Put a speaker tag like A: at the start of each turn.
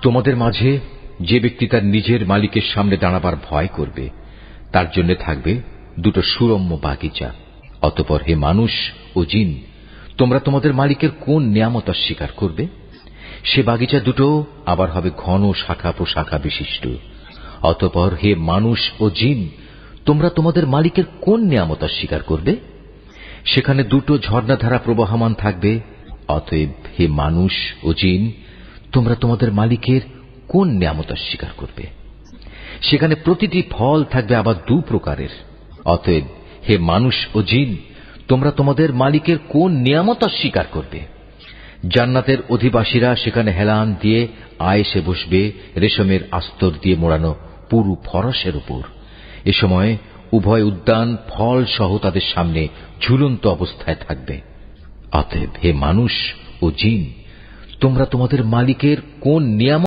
A: তোমাদের মাঝে যে ব্যক্তি তার নিজের মালিকের সামনে দাঁড়াবার ভয় করবে তার জন্য থাকবে দুটো সুরম্য বাগিচা। অতঃপর হে মানুষ ও জিন, তোমরা তোমাদের মালিকের কোন নিয়ামত অস্বীকার করবে? সে বাগিচা দুটো আবার হবে ঘন শাখা প্রশাখা বিশিষ্ট। অতঃপর হে মানুষ ও জিন, তোমরা তোমাদের মালিকের কোন নিয়ামত অস্বীকার করবে? সেখানে দুটো ঝর্ণাধারা প্রবাহমান থাকবে। অতএব হে মানুষ ও জিন, তোমরা তোমাদের মালিকের কোন নিয়ামত অস্বীকার করবে? সেখানে প্রতিটি ফল থাকবে আবার দু প্রকারের। অতএব হে মানুষ ও জিন, তোমরা তোমাদের মালিকের কোন নিয়ামত অস্বীকার করবে? জান্নাতের অধিবাসীরা সেখানে হেলান দিয়ে আয়েসে বসবে রেশমের আস্তর দিয়ে মোড়ানো পুরু ফরসের উপর। এ সময় উভয় উদ্যান ফল সহ তাদের সামনে ঝুলন্ত অবস্থায় থাকবে। অতএব হে মানুষ ও জিন, তোমরা তোমাদের মালিকের কোন নিয়ামত